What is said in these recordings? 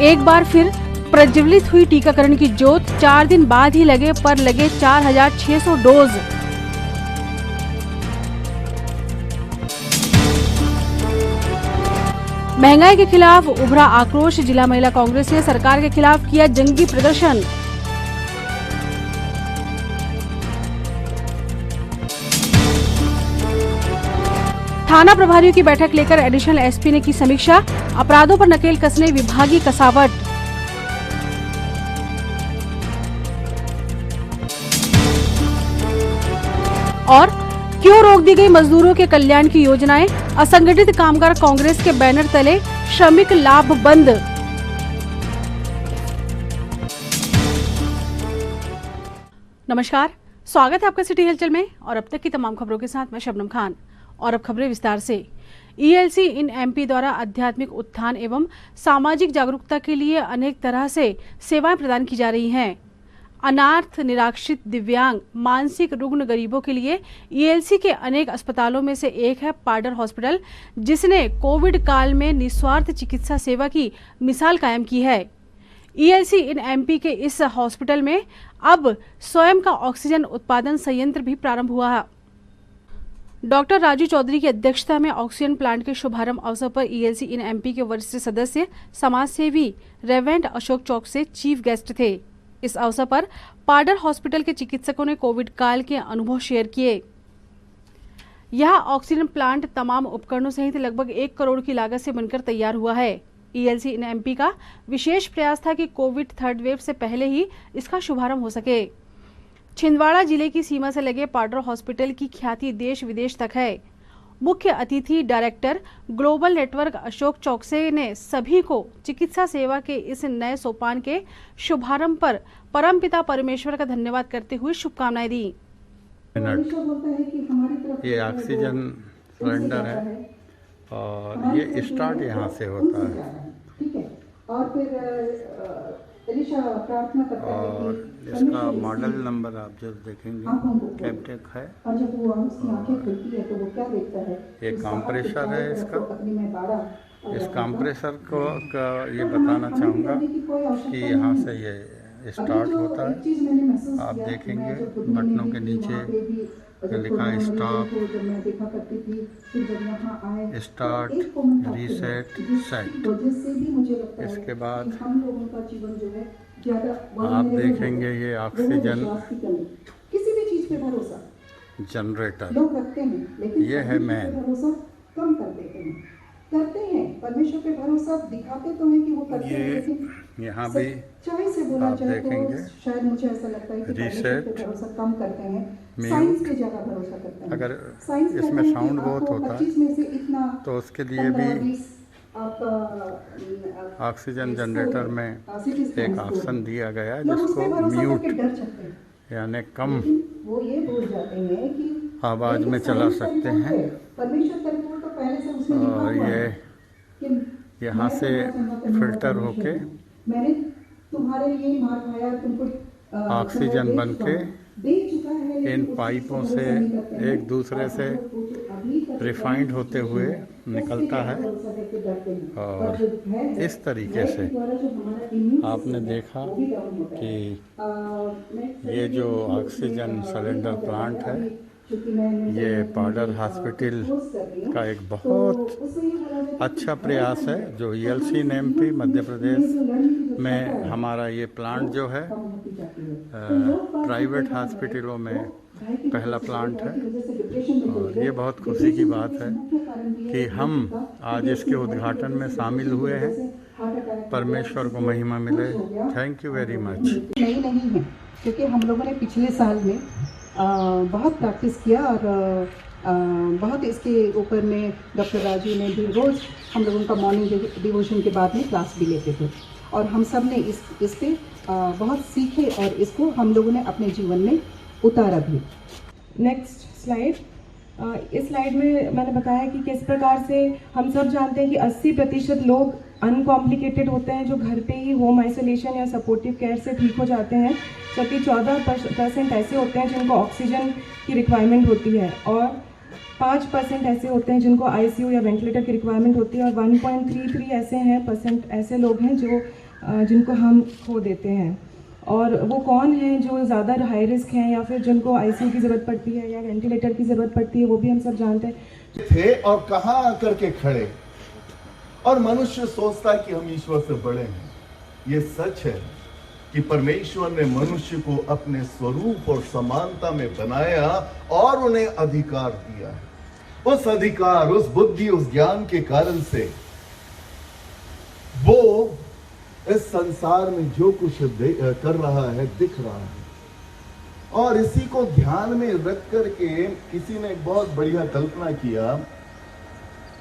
एक बार फिर प्रज्वलित हुई टीकाकरण की ज्योत। 4 दिन बाद ही लगे 4,600 डोज। महंगाई के खिलाफ उभरा आक्रोश। जिला महिला कांग्रेस ने सरकार के खिलाफ किया जंगी प्रदर्शन। थाना प्रभारियों की बैठक लेकर एडिशनल एसपी ने की समीक्षा। अपराधों पर नकेल कसने विभागीय कसावट। और क्यों रोक दी गई मजदूरों के कल्याण की योजनाएं। असंगठित कामगार कांग्रेस के बैनर तले श्रमिक लाभ बंद। नमस्कार, स्वागत है आपका सिटी हलचल में और अब तक की तमाम खबरों के साथ मैं शबनम खान। और अब खबरें विस्तार से। ईएलसी इन एमपी द्वारा आध्यात्मिक उत्थान एवं सामाजिक जागरूकता के लिए अनेक तरह से सेवाएं प्रदान की जा रही हैं। अनाथ, निराश्रित, दिव्यांग, मानसिक रुग्ण गरीबों के लिए ईएलसी के अनेक अस्पतालों में से एक है पाडर हॉस्पिटल, जिसने कोविड काल में निस्वार्थ चिकित्सा सेवा की मिसाल कायम की है। ईएलसी इन एमपी के इस हॉस्पिटल में अब स्वयं का ऑक्सीजन उत्पादन संयंत्र भी प्रारंभ हुआ है। डॉक्टर राजू चौधरी की अध्यक्षता में ऑक्सीजन प्लांट के शुभारंभ अवसर पर ईएलसी इन एमपी के वरिष्ठ सदस्य समाजसेवी रेवेंट अशोक चौक से चीफ गेस्ट थे। इस अवसर पर पाडर हॉस्पिटल के चिकित्सकों ने कोविड काल के अनुभव शेयर किए। यह ऑक्सीजन प्लांट तमाम उपकरणों सहित लगभग 1 करोड़ की लागत से बनकर तैयार हुआ है। ईएलसी इन एमपी का विशेष प्रयास था कि कोविड थर्ड वेव से पहले ही इसका शुभारंभ हो सके। छिंदवाड़ा जिले की सीमा से लगे पाडर हॉस्पिटल की ख्याति देश विदेश तक है। मुख्य अतिथि director global network Ashok Chouksey ने सभी को चिकित्सा सेवा के इस नए सोपान के शुभारंभ पर परमपिता परमेश्वर का धन्यवाद करते हुए शुभकामनाएं दी। ये ऑक्सीजन सिलेंडर है और ये स्टार्ट यहाँ से होता है। ठीक है। और फिर और इसका मॉडल नंबर आप जब देखेंगे कैप्टेक है। और जब वो उसकी आंखें खुलती है तो वो क्या देखता है? ये कंप्रेसर है इसका। इस कंप्रेसर को ये बताना चाहूँगा कि यहाँ से ये स्टार्ट होता है। आप देखेंगे बटनों के नीचे लिखा है स्टॉप, स्टार्ट, रीसेट, सेट। इसके बाद आप देखेंगे ये ऑक्सीजन किसी भी चीज पे भरोसा जनरेटर लोग रखते हैं, लेकिन ये है मैन कम कर देते हैं परमेश्वर पे भरोसा दिखाते तो हैं कि वो करते हैं, लेकिन यहाँ भी से बोला आप देखेंगे तो शायद मुझे ऐसा लगता है कि रीसेट भरोसा कम करते हैं, साइंस पे ज्यादा भरोसा करते हैं। अगर इसमें साउंड बहुत होता है तो उसके लिए भी ऑक्सीजन जनरेटर में एक ऑप्शन दिया गया है जिसको म्यूट यानी कम वो ये बोल जाते हैं कि आवाज में चला सकते हैं। और ये यहाँ से फिल्टर होके मैंने तुम्हारे लिए मार खाया, तुमको ऑक्सीजन बनके इन पाइपों से एक दूसरे से रिफाइंड होते हुए निकलता है। और इस तरीके से आपने देखा कि ये जो ऑक्सीजन सिलेंडर प्लांट है ये पाडर हॉस्पिटल का एक बहुत अच्छा प्रयास है जो ELC in MP Madhya Pradesh में हमारा ये प्लांट जो है प्राइवेट हॉस्पिटलों में पहला प्लांट है। और ये बहुत खुशी की बात है कि हम आज इसके उद्घाटन में शामिल हुए हैं। परमेश्वर को महिमा मिले। Thank you very much. नहीं है क्योंकि हम लोगों ने पिछले साल में बहुत प्रैक्टिस किया और बहुत इसके ऊपर में डॉक्टर राजू ने भी रोज़ हम लोगों का मॉर्निंग डिवोशन के बाद में क्लास भी लेते थे और हम सब ने इस पे बहुत सीखे और इसको हम लोगों ने अपने जीवन में उतारा भी। Next slide. इस स्लाइड में मैंने बताया कि किस प्रकार से हम सब जानते हैं कि 80% लोग अनकॉम्प्लिकेटेड होते हैं जो घर पे ही होम आइसोलेशन या सपोर्टिव केयर से ठीक हो जाते हैं, जबकि 14% ऐसे होते हैं जिनको ऑक्सीजन की रिक्वायरमेंट होती है और 5% ऐसे होते हैं जिनको आईसीयू या वेंटिलेटर की रिक्वायरमेंट होती है और 1.33% ऐसे लोग हैं जो जिनको हम खो देते हैं। और वो कौन हैं जो ज़्यादा हाई रिस्क हैं या फिर जिनको आईसीयू की ज़रूरत पड़ती है या वेंटिलेटर की ज़रूरत पड़ती है, वो भी हम सब जानते हैं। थे और कहां आकर के खड़े, और मनुष्य सोचता है कि हम ईश्वर से बड़े हैं। ये सच है कि परमेश्वर ने मनुष्य को अपने स्वरूप और समानता में बनाया और उन्हें अधिकार दिया। उस अधिकार, उस बुद्धि, उस ज्ञान के कारण से वो इस संसार में जो कुछ कर रहा है दिख रहा है। और इसी को ध्यान में रख करके किसी ने बहुत बढ़िया कल्पना किया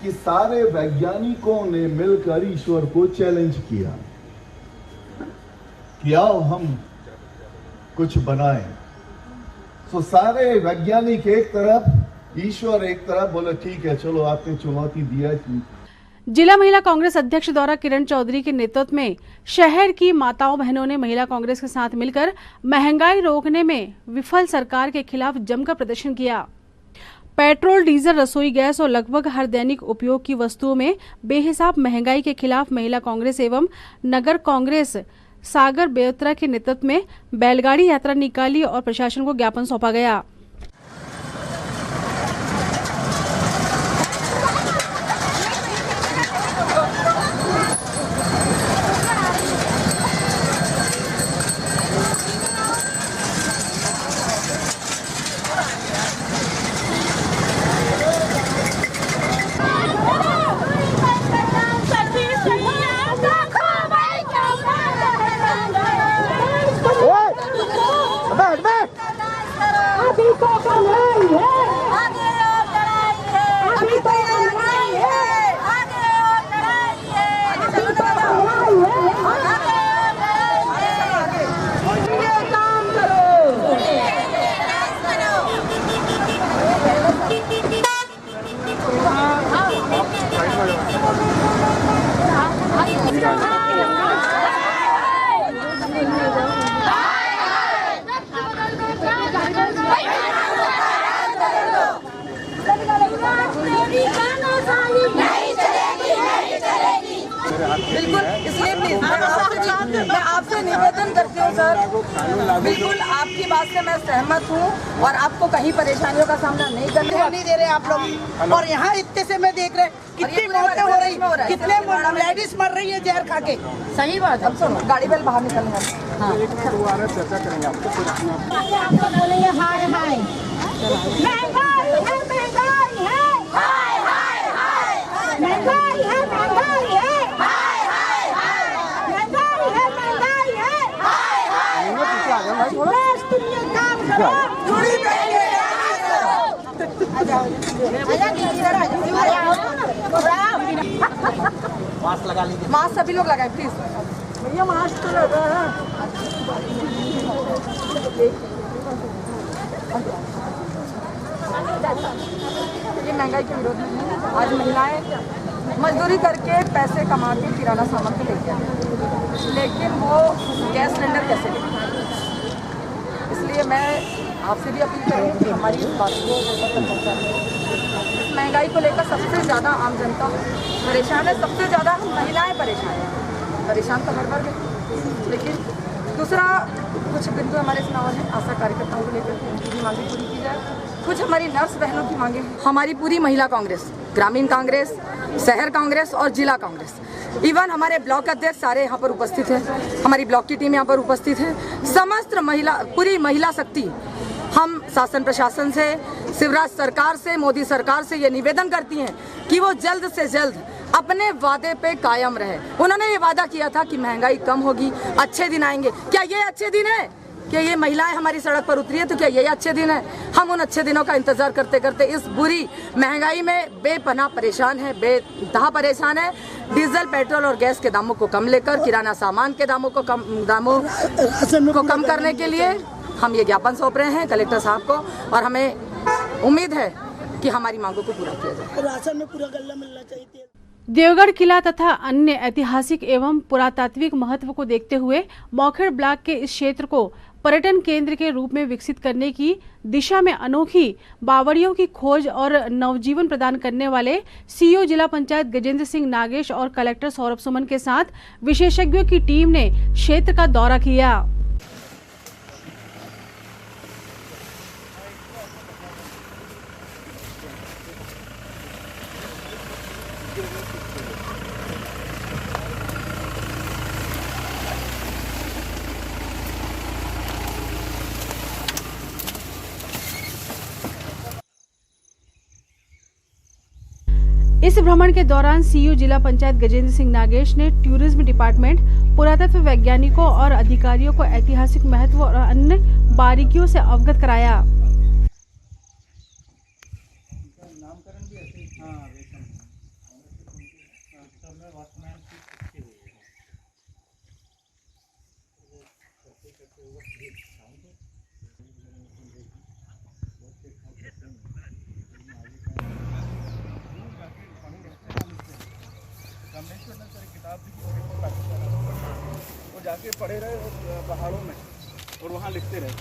कि सारे वैज्ञानिकों ने मिलकर ईश्वर को चैलेंज किया कि आओ हम कुछ बनाएं। तो सारे वैज्ञानिक एक तरफ, ईश्वर एक तरफ, बोले ठीक है चलो आपने चुनौती दिया। जिला महिला कांग्रेस अध्यक्ष द्वारा किरण चौधरी के नेतृत्व में शहर की माताओं बहनों ने महिला कांग्रेस के साथ मिलकर महंगाई रोकने में विफल सरकार के खिलाफ जमकर प्रदर्शन किया। पेट्रोल, डीजल, रसोई गैस और लगभग हर दैनिक उपयोग की वस्तुओं में बेहिसाब महंगाई के खिलाफ महिला कांग्रेस एवं नगर कांग्रेस सागर बेउतरा के नेतृत्व में बैलगाड़ी यात्रा निकाली और प्रशासन को ज्ञापन सौंपा गया। बिल्कुल, इसलिए प्लीज मैं आपसे निवेदन करती हूँ सर, बिल्कुल आपकी बात से मैं सहमत हूँ और आपको कहीं परेशानियों का सामना नहीं करने नहीं दे रहे आप लोग। और यहाँ इतने से मैं देख रहे कितनी मौतें हो रही, कितने लेडीज मर रही है जहर खा के। सही बात। अब सुनो, गाड़ी वाले बाहर निकलना। हाँ, चर्चा करेंगे आपको बोलेंगे हाय हाय महंगाई है, महंगाई है, हाय हाय हाय महंगाई है, महंगाई है, हाय हाय हाय महंगाई है, महंगाई है, हाय हाय बस तुम ये काम करो, जुड़ी रहेंगे। मास्क लगा लीजिए, मास्क सभी लोग लगाए प्लीज। भैया मास्क तो लगा है। ये महंगाई के विरोध में आज महिलाएं मजदूरी करके पैसे कमा के किराना सामान को लेके आए, लेकिन वो गैस सिलेंडर कैसे लेंगे। इसलिए मैं आपसे भी अपील करूँगी कि हमारी इस बात को इस महंगाई को लेकर सबसे ज़्यादा आम जनता परेशान है, सबसे ज़्यादा हम महिलाएं परेशान तो हर वर्ग है। लेकिन दूसरा कुछ बिंदु हमारे इसमें और है, आशा कार्यकर्ताओं को लेकर उनकी भी मांगे पूरी की जाए, कुछ हमारी नर्स बहनों की मांगे। हमारी पूरी महिला कांग्रेस, ग्रामीण कांग्रेस, शहर कांग्रेस और जिला कांग्रेस, इवन हमारे ब्लॉक अध्यक्ष सारे यहाँ पर उपस्थित हैं, हमारी ब्लॉक की टीम यहाँ पर उपस्थित है, समस्त महिला, पूरी महिला शक्ति हम शासन प्रशासन से, शिवराज सरकार से, मोदी सरकार से ये निवेदन करती हैं कि वो जल्द से जल्द अपने वादे पे कायम रहे। उन्होंने ये वादा किया था कि महंगाई कम होगी, अच्छे दिन आएंगे। क्या ये अच्छे दिन है? क्या ये महिलाएं हमारी सड़क पर उतरी है तो क्या ये अच्छे दिन है? हम उन अच्छे दिनों का इंतजार करते करते इस बुरी महंगाई में बेपनाह परेशान है, बेतहा परेशान है। डीजल, पेट्रोल और गैस के दामों को कम लेकर किराना सामान के दामों को कम करने के लिए हम ये ज्ञापन सौंप रहे हैं कलेक्टर साहब को, और हमें उम्मीद है कि हमारी मांगों को पूरा किया जाए। राशन में पूरा गल्ला मिलना चाहिए। देवगढ़ किला तथा अन्य ऐतिहासिक एवं पुरातात्विक महत्व को देखते हुए मौखेड़ ब्लॉक के इस क्षेत्र को पर्यटन केंद्र के रूप में विकसित करने की दिशा में अनोखी बावड़ियों की खोज और नवजीवन प्रदान करने वाले सीईओ जिला पंचायत गजेंद्र सिंह नागेश और कलेक्टर सौरभ सुमन के साथ विशेषज्ञों की टीम ने क्षेत्र का दौरा किया। इस भ्रमण के दौरान सीईओ जिला पंचायत गजेंद्र सिंह नागेश ने टूरिज्म डिपार्टमेंट, पुरातत्व वैज्ञानिकों और अधिकारियों को ऐतिहासिक महत्व और अन्य बारीकियों से अवगत कराया। वो जाके पढ़े रहे पहाड़ों में और वहाँ लिखते रहे।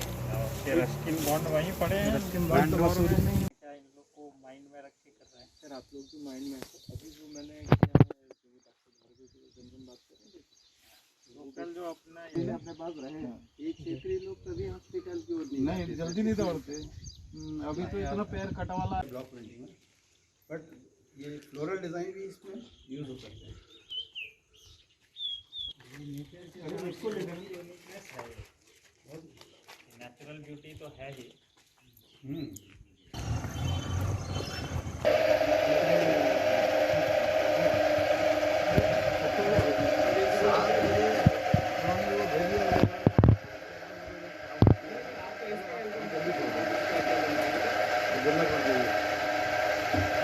रस्किन बॉन्ड वहीं पढ़े हैं। रस्किन बॉन्ड तो मसूरी में क्या इन लोग को माइंड में रख के कर रहे हैं सर? आप लोग जो माइंड में अभी जो मैंने किया है जनजन बात करेंगे लोकल जो अपना ये अपने पास रहे हैं ये क्षेत्रीय लोग कभी हॉस्पिटल की ओर नहीं जल्दी नहीं दौड़ते। अभी तो इतना पैर कटा वाला ब्लॉक प्रिंटिंग में, बट ये फ्लोरल डिजाइन भी इसमें यूज हो सकता है। नेचुरल ब्यूटी तो है ही।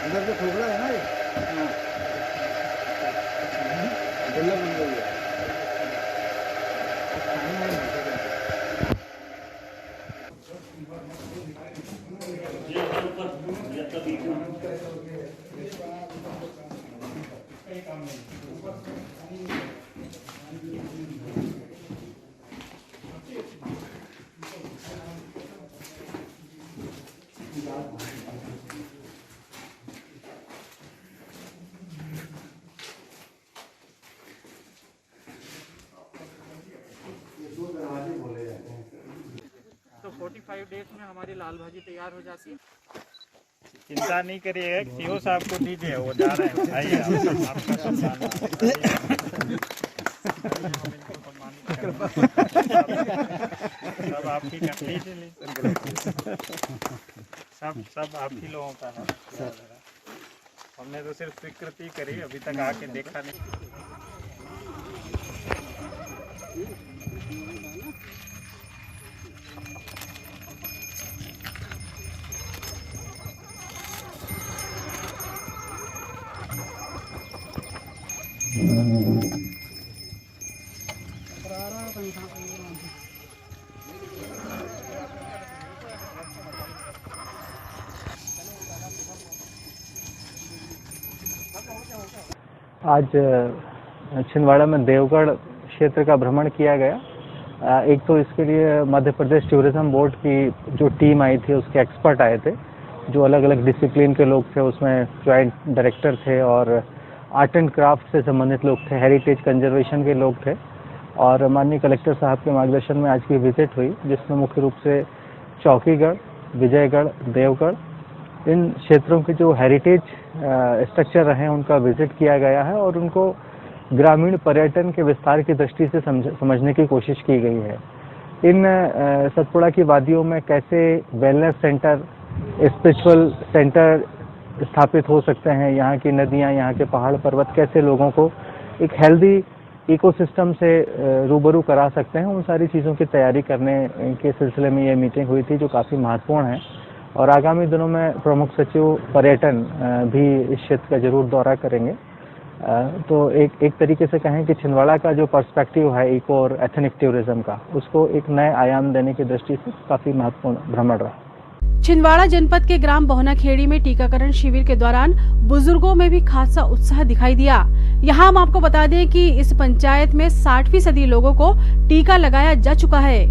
अंदर जो ठोकरा है ना ये तो 45 डेज में हमारी लाल भाजी तैयार हो जाती है। चिंता नहीं करिएगा, सीओ साहब को दीजिए, वो जा रहे हैं। आइए आपका सम्मान सब आप ही का सब आप ही लोगों का है। हमने तो सिर्फ स्वीकृति करी, अभी तक आके देखा नहीं। आज छिंदवाड़ा में देवगढ़ क्षेत्र का भ्रमण किया गया। एक तो इसके लिए मध्य प्रदेश टूरिज्म बोर्ड की जो टीम आई थी उसके एक्सपर्ट आए थे, जो अलग अलग डिसिप्लिन के लोग थे। उसमें जॉइंट डायरेक्टर थे और आर्ट एंड क्राफ्ट से संबंधित लोग थे, हेरिटेज कंजर्वेशन के लोग थे। और माननीय कलेक्टर साहब के मार्गदर्शन में आज की विजिट हुई, जिसमें मुख्य रूप से चौकीगढ़, विजयगढ़, देवगढ़, इन क्षेत्रों के जो हेरिटेज स्ट्रक्चर रहे हैं उनका विजिट किया गया है और उनको ग्रामीण पर्यटन के विस्तार की दृष्टि से समझने की कोशिश की गई है। इन सतपुड़ा की वादियों में कैसे वेलनेस सेंटर, स्पिरिचुअल सेंटर स्थापित हो सकते हैं, यहाँ की नदियाँ, यहाँ के पहाड़ पर्वत कैसे लोगों को एक हेल्दी इकोसिस्टम से रूबरू करा सकते हैं, उन सारी चीज़ों की तैयारी करने के सिलसिले में ये मीटिंग हुई थी, जो काफ़ी महत्वपूर्ण है। और आगामी दिनों में प्रमुख सचिव पर्यटन भी इस क्षेत्र का जरूर दौरा करेंगे। तो एक तरीके से कहें कि छिंदवाड़ा का जो पर्सपेक्टिव है इको और एथनिक टूरिज्म का, उसको एक नए आयाम देने की दृष्टि से काफ़ी महत्वपूर्ण भ्रमण रहा। छिंदवाड़ा जनपद के ग्राम बहुनाखेड़ी में टीकाकरण शिविर के दौरान बुजुर्गों में भी खासा उत्साह दिखाई दिया। यहाँ हम आपको बता दें कि इस पंचायत में 60% लोगों को टीका लगाया जा चुका है।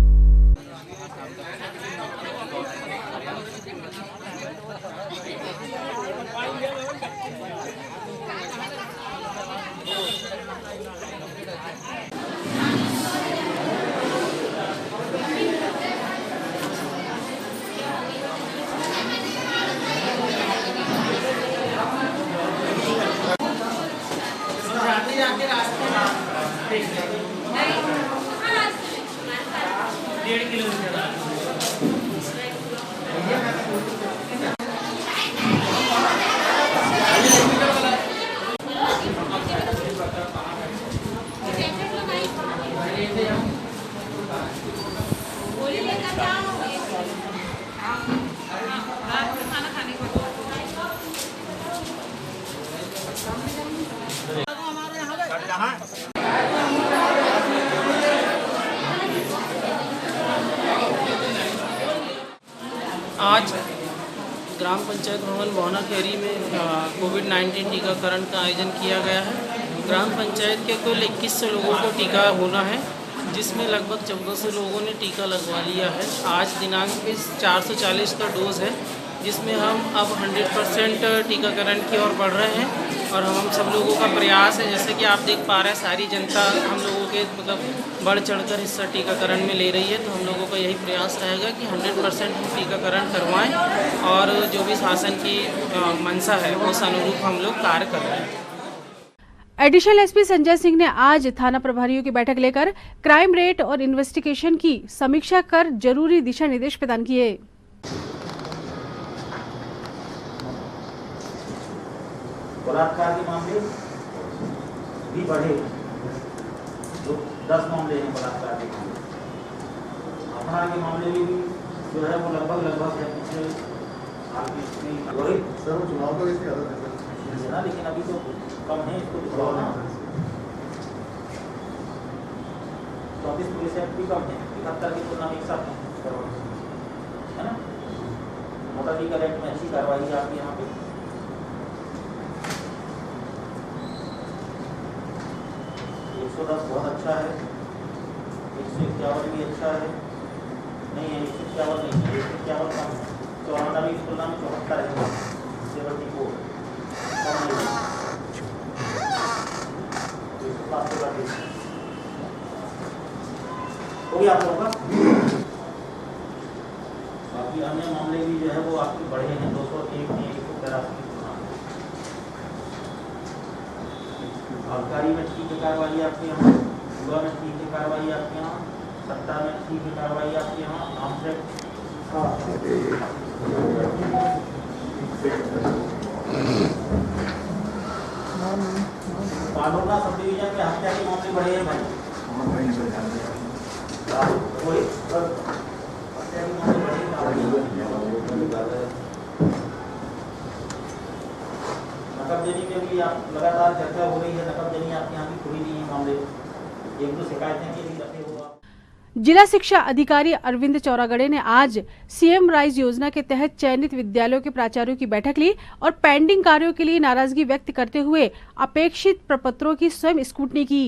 आज ग्राम पंचायत भवन बोहना खेरी में कोविड-19 टीकाकरण का आयोजन किया गया है। ग्राम पंचायत के कुल 2100 लोगों को टीका होना है, जिसमें लगभग 1400 लोगों ने टीका लगवा लिया है। आज दिनांक इस 440 का डोज है, जिसमें हम अब 100% टीकाकरण की ओर बढ़ रहे हैं और हम सब लोगों का प्रयास है, जैसे कि आप देख पा रहे हैं सारी जनता हम लोगों के मतलब बढ़ चढ़कर हिस्सा टीकाकरण में ले रही है। तो हम लोगों का यही प्रयास रहेगा कि 100% हम टीकाकरण करवाएं और जो भी शासन की मंशा है उस अनुरूप हम लोग कार्य कर रहे हैं। एडिशनल एसपी संजय सिंह ने आज थाना प्रभारियों की बैठक लेकर क्राइम रेट और इन्वेस्टिगेशन की समीक्षा कर जरूरी दिशा निर्देश प्रदान किए। बलात्कार के मामले भी बढ़े, जो 10 मामले हैं बलात्कार के मामले। अपहरण के मामले में भी जो है वो लगभग है पिछले साल की सर चुनाव तो इसकी आदत है, लेकिन अभी तो कम है, इसको बढ़ाना। 24 पुलिस एक्ट भी कम है, 71 की तुलना में एक साथ है ना। मोटर व्हीकल एक्ट में अच्छी कार्रवाई है आपकी यहाँ पे। 110 बहुत अच्छा है, 151 भी अच्छा है, नहीं है 151 नहीं है, 151 कम है, 94 की तुलना में 74 है, 74 कम है, 107 हो गया आप लोगों का। बाकी अन्य मामले भी जो है वो आपके बढ़े हैं, 201 नहीं 183 की तुलना में। आबकारी में ठीक है कार्रवाई आपके यहाँ, युवा में ठीक है कार्रवाई आपके यहाँ, सट्टा में ठीक है कार्रवाई आपके यहाँ, पांडोला सब डिवीजन में हत्या के मामले बढ़े हैं भाई। हत्या के मामले बढ़े नकबजनी में भी आप लगातार चर्चा हो रही है। नकबजनी आपके यहाँ की कोई नहीं है मामले, 1-2 शिकायतें की रखे हुआ। जिला शिक्षा अधिकारी अरविंद चौरागड़े ने आज सीएम राइज योजना के तहत चयनित विद्यालयों के प्राचार्यों की बैठक ली और पेंडिंग कार्यों के लिए नाराजगी व्यक्त करते हुए अपेक्षित प्रपत्रों की स्वयं स्क्रूटनी की।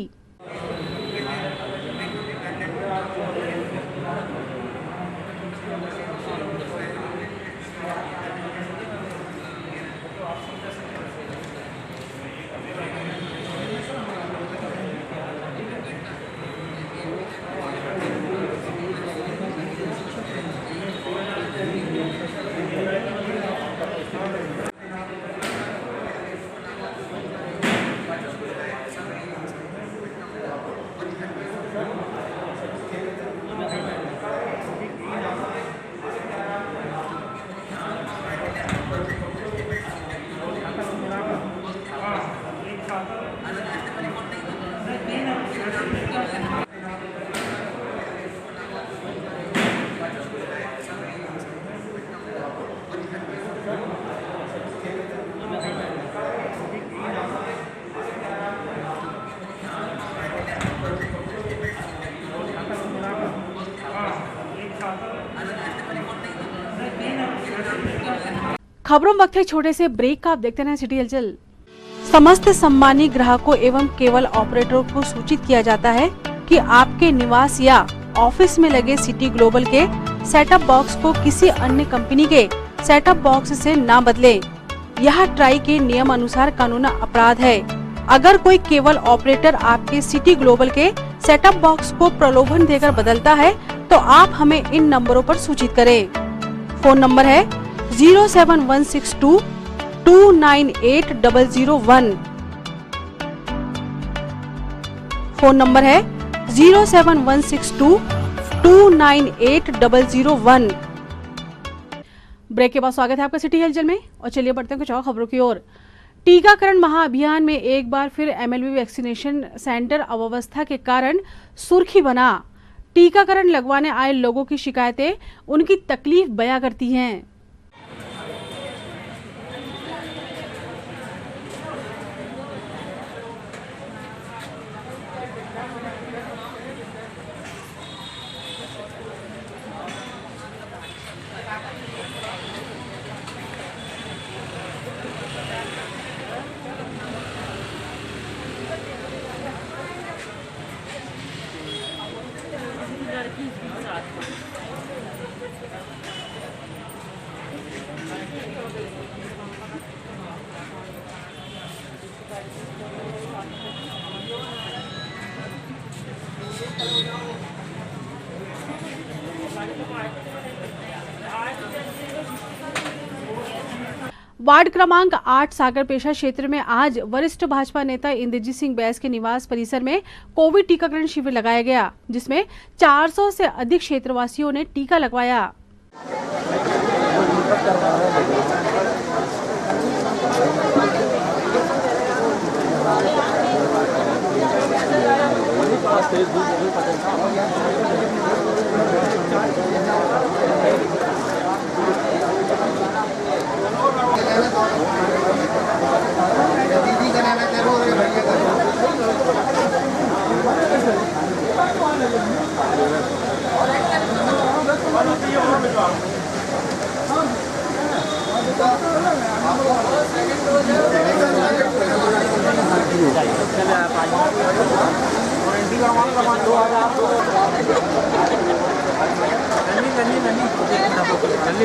खबरों में वक्त है छोटे से ब्रेक का। आप देखते हैं सिटी हलचल। समस्त सम्मानित ग्राहकों एवं केबल ऑपरेटरों को सूचित किया जाता है कि आपके निवास या ऑफिस में लगे सिटी ग्लोबल के सेटअप बॉक्स को किसी अन्य कंपनी के सेटअप बॉक्स से ना बदलें। यह ट्राई के नियम अनुसार कानूनी अपराध है। अगर कोई केबल ऑपरेटर आपके सिटी ग्लोबल के सेटअप बॉक्स को प्रलोभन देकर बदलता है तो आप हमें इन नंबरों पर सूचित करें। फोन नंबर है 07162 298 001। फोन नंबर है 07162298001। ब्रेक के बाद स्वागत है आपका सिटी हलचल में और चलिए बढ़ते हैं कुछ और खबरों की ओर। टीकाकरण महाअभियान में एक बार फिर एमएलबी वैक्सीनेशन सेंटर अव्यवस्था के कारण सुर्खी बना। टीकाकरण लगवाने आए लोगों की शिकायतें उनकी तकलीफ बयां करती हैं। वार्ड क्रमांक 8 सागरपेशा क्षेत्र में आज वरिष्ठ भाजपा नेता इंद्रजीत सिंह बैस के निवास परिसर में कोविड टीकाकरण शिविर लगाया गया, जिसमें 400 से अधिक क्षेत्रवासियों ने टीका लगवाया।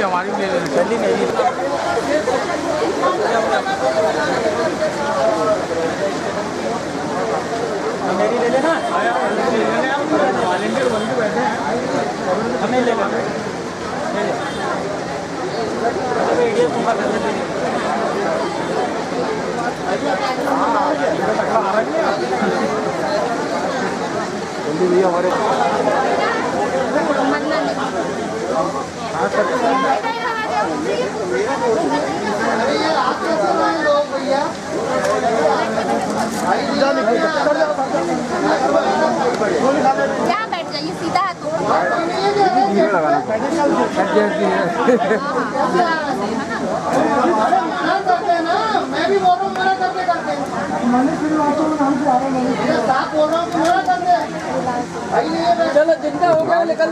हमारी मेरी ले लेना, वॉलंटियर बन के बैठे हैं, हमें ले लेना। हमारे क्या बैठ जाइए सीधा हाथ मैं भी बोल रहा हूँ मना करते करते चलो जिनका हो गया निकल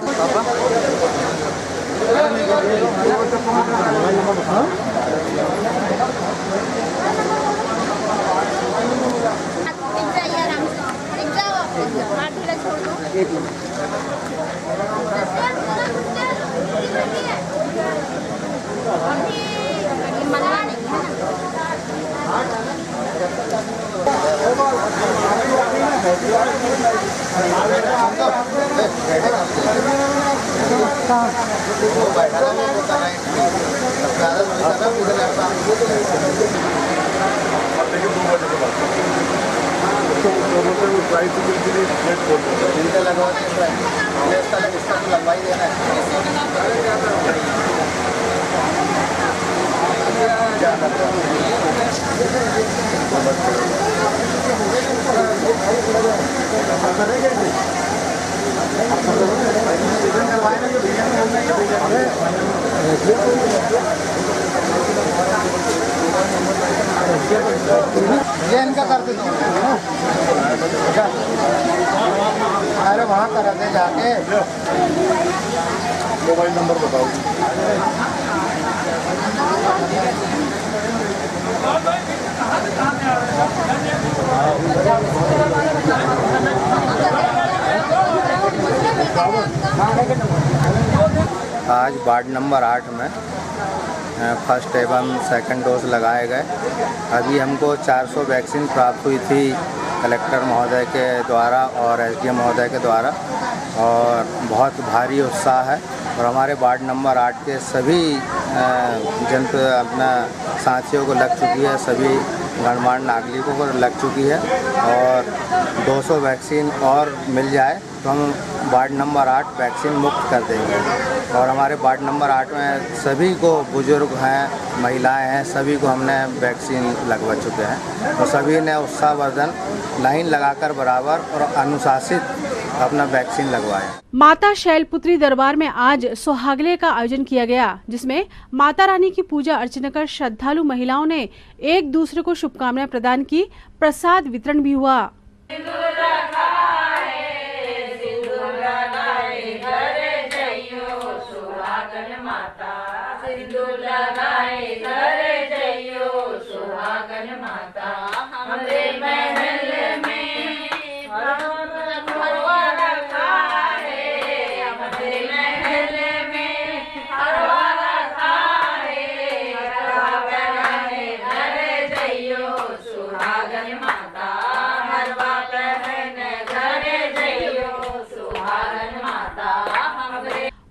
लगवाई देना है। ये इनका कर देता हूँ। अरे वहाँ करा दे जाके। मोबाइल नंबर बताओ। आज वार्ड नंबर 8 में फर्स्ट एवं सेकंड डोज लगाए गए। अभी हमको 400 वैक्सीन प्राप्त हुई थी कलेक्टर महोदय के द्वारा और एसडीएम महोदय के द्वारा, और बहुत भारी उत्साह है। और हमारे वार्ड नंबर 8 के सभी अपना साथियों को लग चुकी है, सभी गणमान्य नागरिकों को लग चुकी है और 200 वैक्सीन और मिल जाए तो हम वार्ड नंबर 8 वैक्सीन मुक्त कर देंगे। और हमारे वार्ड नंबर 8 में सभी को, बुजुर्ग हैं, महिलाएं हैं, सभी को हमने वैक्सीन लगवा चुके हैं। तो सभी ने उत्साहवर्धन लाइन लगाकर बराबर और अनुशासित अपना वैक्सीन लगवाया। माता शैलपुत्री दरबार में आज सुहागले का आयोजन किया गया, जिसमें माता रानी की पूजा अर्चना कर श्रद्धालु महिलाओं ने एक दूसरे को शुभकामनाएं प्रदान की। प्रसाद वितरण भी हुआ।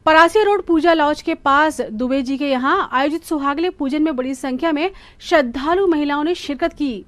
परासिया रोड पूजा लॉज के पास दुबे जी के यहाँ आयोजित सुहागले पूजन में बड़ी संख्या में श्रद्धालु महिलाओं ने शिरकत की।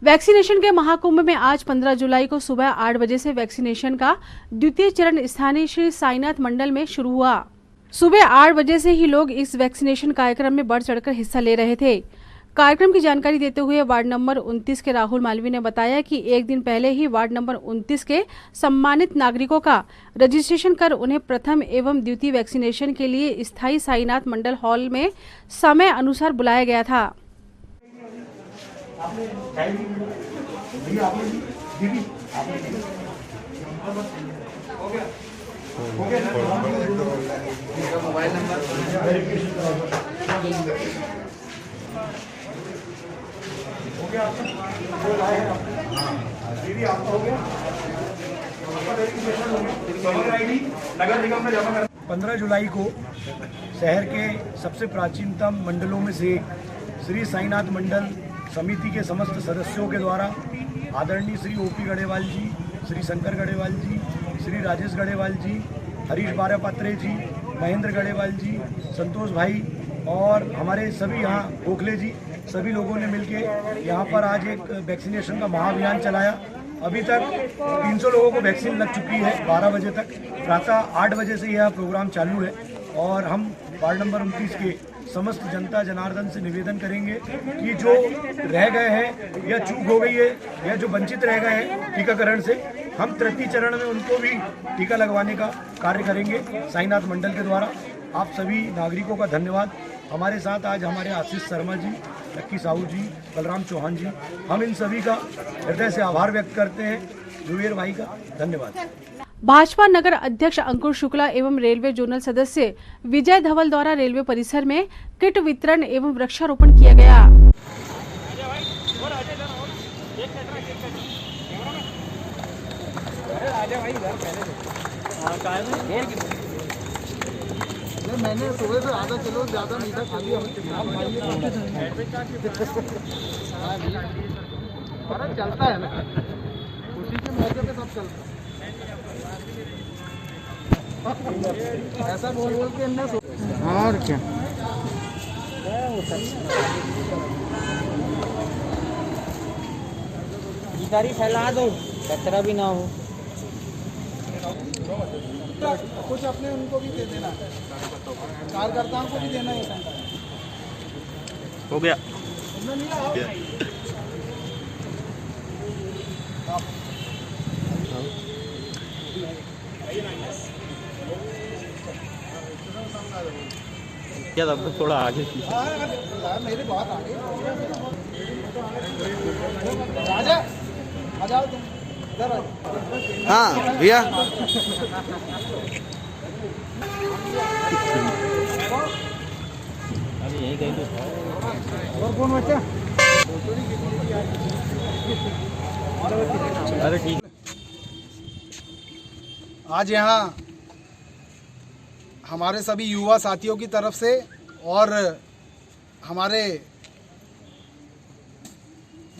वैक्सीनेशन के महाकुंभ में आज 15 जुलाई को सुबह 8 बजे से वैक्सीनेशन का द्वितीय चरण स्थानीय श्री साईनाथ मंडल में शुरू हुआ। सुबह 8 बजे से ही लोग इस वैक्सीनेशन कार्यक्रम में बढ़ चढ़कर हिस्सा ले रहे थे। कार्यक्रम की जानकारी देते हुए वार्ड नंबर 29 के राहुल मालवी ने बताया कि एक दिन पहले ही वार्ड नंबर 29 के सम्मानित नागरिकों का रजिस्ट्रेशन कर उन्हें प्रथम एवं द्वितीय वैक्सीनेशन के लिए स्थायी साईनाथ मंडल हॉल में समय अनुसार बुलाया गया था। दीदी आपका हो गया, 15 जुलाई को शहर के सबसे प्राचीनतम मंडलों में से श्री साईनाथ मंडल समिति के समस्त सदस्यों के द्वारा आदरणीय श्री ओपी गढ़ेवाल जी, श्री शंकर गढ़ेवाल जी, श्री राजेश गढ़ेवाल जी, हरीश बारापात्रे जी, महेंद्र गढ़ेवाल जी, संतोष भाई और हमारे सभी यहाँ गोखले जी, सभी लोगों ने मिलकर यहाँ पर आज एक वैक्सीनेशन का महाअभियान चलाया। अभी तक 300 लोगों को वैक्सीन लग चुकी है। 12 बजे तक, प्रातः 8 बजे से यह प्रोग्राम चालू है और हम वार्ड नंबर 29 के समस्त जनता जनार्दन से निवेदन करेंगे कि जो रह गए हैं या चूक हो गई है या जो वंचित रह गए हैं टीकाकरण से, हम तृतीय चरण में उनको भी टीका लगवाने का कार्य करेंगे साईनाथ मंडल के द्वारा। आप सभी नागरिकों का धन्यवाद। हमारे साथ आज हमारे आशीष शर्मा जी, लक्की साहू जी, बलराम चौहान जी, हम इन सभी का हृदय से आभार व्यक्त करते हैं। जुबेर भाई का धन्यवाद। भाजपा नगर अध्यक्ष अंकुर शुक्ला एवं रेलवे जोनल सदस्य विजय धवल द्वारा रेलवे परिसर में किट वितरण एवं वृक्षारोपण किया गया। मैंने सुबह से आधा किलो ज्यादा मीठा खा लिया। चलता है ना, खुशी के मौके पे सब चलता है। ऐसा बोल बोल के इनने और क्या भिखारी फैला दो, कचरा भी ना हो। कुछ अपने उनको भी दे देना, कार्यकर्ताओं को भी देना है। हो गया। क्या तब थोड़ा आगे मेरे बहुत आगे। राजा आ जाओ तुम इधर आ जाओ। हाँ भैया यही कहीं और कौन बच्चा? अरे ठीक। आज यहाँ हमारे सभी युवा साथियों की तरफ से और हमारे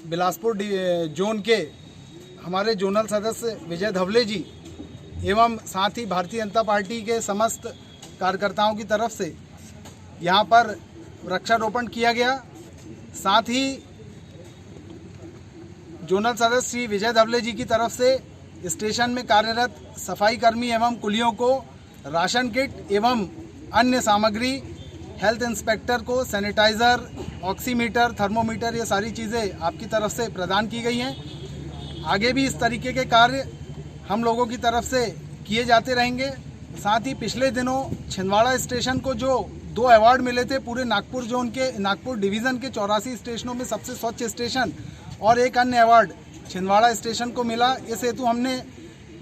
बिलासपुर जोन के हमारे जोनल सदस्य विजय धवले जी एवं साथ ही भारतीय जनता पार्टी के समस्त कार्यकर्ताओं की तरफ से यहाँ पर वृक्षारोपण किया गया। साथ ही जोनल सदस्य श्री विजय धवले जी की तरफ से स्टेशन में कार्यरत सफाई कर्मी एवं कुलियों को राशन किट एवं अन्य सामग्री, हेल्थ इंस्पेक्टर को सैनिटाइज़र, ऑक्सीमीटर, थर्मोमीटर, ये सारी चीज़ें आपकी तरफ से प्रदान की गई हैं। आगे भी इस तरीके के कार्य हम लोगों की तरफ से किए जाते रहेंगे। साथ ही पिछले दिनों छिंदवाड़ा स्टेशन को जो 2 अवार्ड मिले थे पूरे नागपुर जोन के, नागपुर डिवीज़न के 84 स्टेशनों में सबसे स्वच्छ स्टेशन, और एक अन्य अवार्ड छिंदवाड़ा स्टेशन को मिला। इस हेतु हमने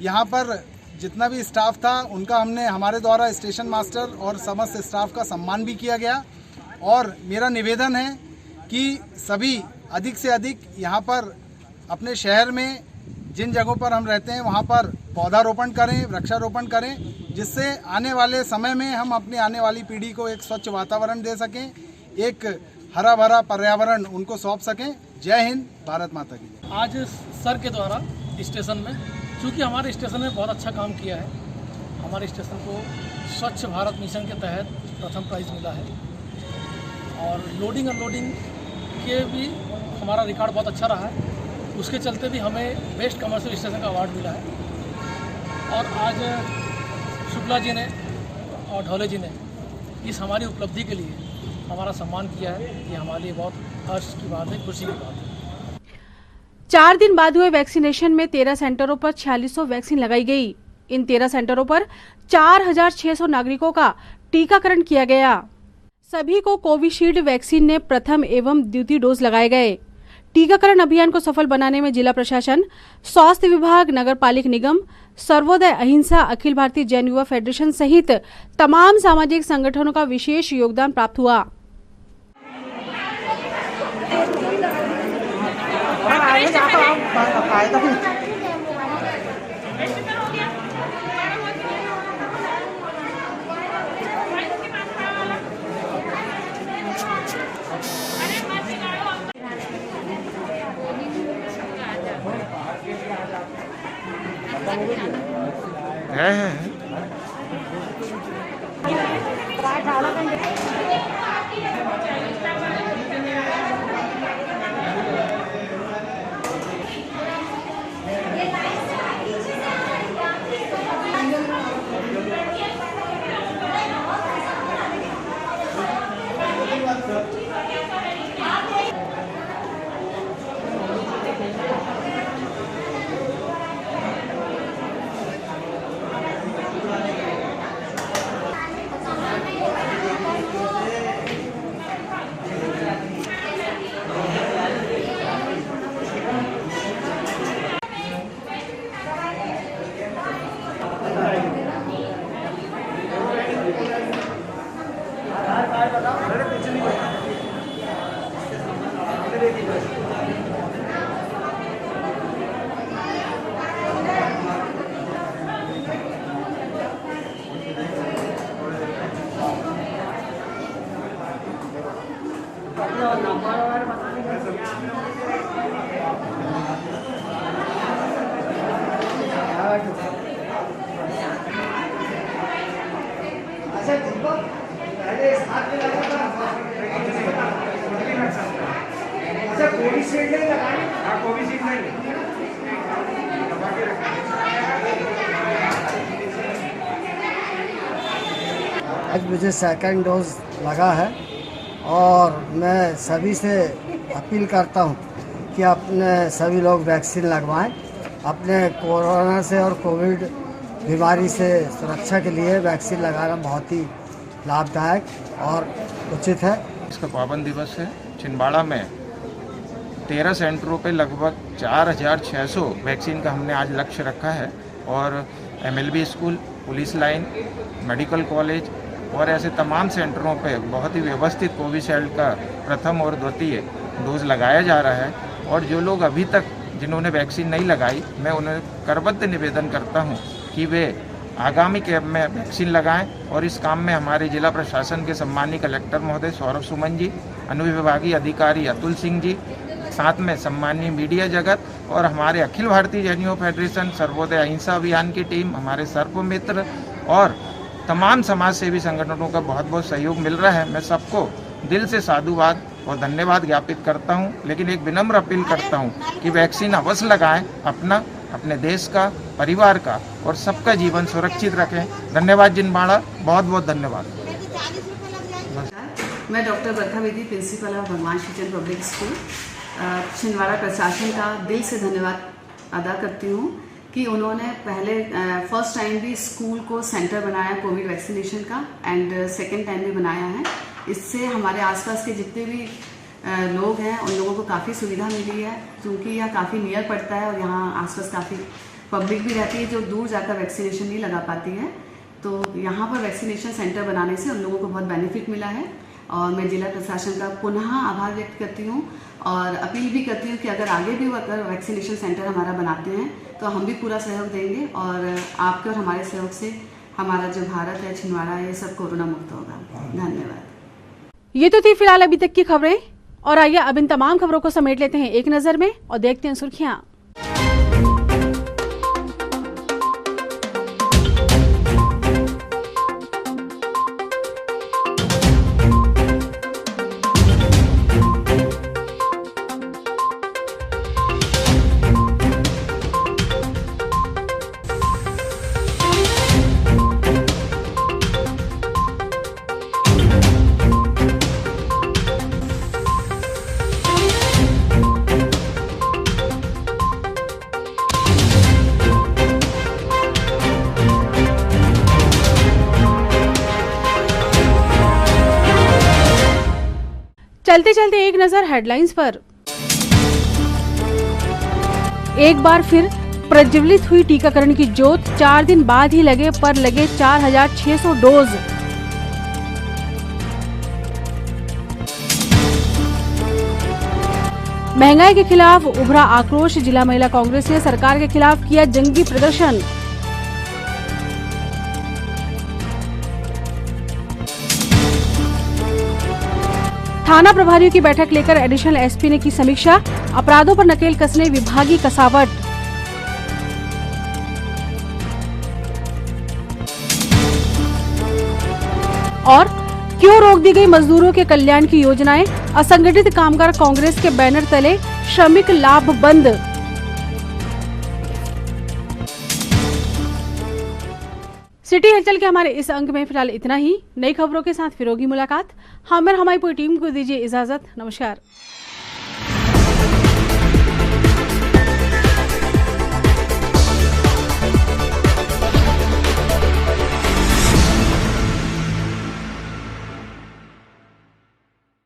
यहाँ पर जितना भी स्टाफ था उनका हमने हमारे द्वारा स्टेशन मास्टर और समस्त स्टाफ का सम्मान भी किया गया। और मेरा निवेदन है कि सभी अधिक से अधिक यहाँ पर अपने शहर में जिन जगहों पर हम रहते हैं वहाँ पर पौधारोपण करें, वृक्षारोपण करें, जिससे आने वाले समय में हम अपनी आने वाली पीढ़ी को एक स्वच्छ वातावरण दे सकें, एक हरा भरा पर्यावरण उनको सौंप सकें। जय हिंद, भारत माता की जय। आज सर के द्वारा स्टेशन में, चूँकि हमारे स्टेशन ने बहुत अच्छा काम किया है, हमारे स्टेशन को स्वच्छ भारत मिशन के तहत प्रथम प्राइज़ मिला है और लोडिंग अनलोडिंग के भी हमारा रिकॉर्ड बहुत अच्छा रहा है। उसके चलते भी हमें बेस्ट कमर्शियल स्टेशन का अवार्ड मिला है। और आज शुक्ला जी ने और ढोले जी ने इस हमारी उपलब्धि के लिए हमारा सम्मान किया है। ये हमारे लिए बहुत हर्ष की बात है, खुशी की बात है। 4 दिन बाद हुए वैक्सीनेशन में 13 सेंटरों पर 4600 वैक्सीन लगाई गई। इन 13 सेंटरों पर 4600 नागरिकों का टीकाकरण किया गया। सभी को कोविशील्ड वैक्सीन ने प्रथम एवं द्वितीय डोज लगाए गए। टीकाकरण अभियान को सफल बनाने में जिला प्रशासन, स्वास्थ्य विभाग, नगर पालिक निगम, सर्वोदय अहिंसा, अखिल भारतीय जैन युवा फेडरेशन सहित तमाम सामाजिक संगठनों का विशेष योगदान प्राप्त हुआ। आज मुझे सेकंड डोज लगा है और मैं सभी से अपील करता हूं कि अपने सभी लोग वैक्सीन लगवाएं। अपने कोरोना से और कोविड बीमारी से सुरक्षा के लिए वैक्सीन लगाना बहुत ही लाभदायक और उचित है। इसका पावन दिवस है। छिंदवाड़ा में 13 सेंटरों पे लगभग 4600 वैक्सीन का हमने आज लक्ष्य रखा है और MLB school, police line, medical college और ऐसे तमाम सेंटरों पे बहुत ही व्यवस्थित कोविशील्ड का प्रथम और द्वितीय डोज लगाया जा रहा है। और जो लोग अभी तक जिन्होंने वैक्सीन नहीं लगाई, मैं उन्हें करबद्ध निवेदन करता हूं कि वे आगामी कैंप में वैक्सीन लगाएं। और इस काम में हमारे जिला प्रशासन के सम्मानीय कलेक्टर महोदय सौरभ सुमन जी, अनुविभागीय अधिकारी अतुल सिंह जी, साथ में सम्मानीय मीडिया जगत और हमारे अखिल भारतीय जैनियों फेडरेशन, सर्वोदय अहिंसा अभियान की टीम, हमारे सर्प मित्र और तमाम समाज सेवी संगठनों का बहुत बहुत सहयोग मिल रहा है। मैं सबको दिल से साधुवाद और धन्यवाद ज्ञापित करता हूं, लेकिन एक विनम्र अपील करता हूं कि वैक्सीन अवश्य लगाएं, अपना, अपने देश का, परिवार का और सबका जीवन सुरक्षित रखें। धन्यवाद छिंदवाड़ा, बहुत बहुत धन्यवाद। मैं doctor Barkha Bedi, principle of भगवान श्रीचंद पब्लिक स्कूल, छिंदवाड़ा प्रशासन का दिल से धन्यवाद अदा करती हूँ कि उन्होंने पहले फर्स्ट टाइम भी स्कूल को सेंटर बनाया कोविड वैक्सीनेशन का एंड सेकेंड टाइम भी बनाया है। इससे हमारे आसपास के जितने भी लोग हैं उन लोगों को काफ़ी सुविधा मिली है, क्योंकि यह काफ़ी नियर पड़ता है और यहाँ आसपास काफ़ी पब्लिक भी रहती है जो दूर जाकर वैक्सीनेशन नहीं लगा पाती है। तो यहाँ पर वैक्सीनेशन सेंटर बनाने से उन लोगों को बहुत बेनिफिट मिला है और मैं जिला प्रशासन का पुनः आभार व्यक्त करती हूँ और अपील भी करती हूँ कि अगर आगे भी अगर वैक्सीनेशन सेंटर हमारा बनाते हैं तो हम भी पूरा सहयोग देंगे और आपके और हमारे सहयोग से हमारा जो भारत है, छिंदवाड़ा है, ये सब कोरोना मुक्त होगा। धन्यवाद। ये तो थी फिलहाल अभी तक की खबरें और आइए अब इन तमाम खबरों को समेट लेते हैं एक नजर में और देखते हैं सुर्खियां। चलते चलते एक नजर हेडलाइंस पर। एक बार फिर प्रज्वलित हुई टीकाकरण की ज्योत, 4 दिन बाद ही लगे 4600 डोज। महंगाई के खिलाफ उभरा आक्रोश, जिला महिला कांग्रेस ने सरकार के खिलाफ किया जंगी प्रदर्शन। थाना प्रभारियों की बैठक लेकर एडिशनल एसपी ने की समीक्षा, अपराधों पर नकेल कसने विभागीय कसावट। और क्यों रोक दी गई मजदूरों के कल्याण की योजनाएं, असंगठित कामगार कांग्रेस के बैनर तले श्रमिक लाभ बंद। सिटी हलचल के हमारे इस अंक में फिलहाल इतना ही। नई खबरों के साथ फिर होगी मुलाकात। हमारी पूरी टीम को दीजिए इजाजत। नमस्कार।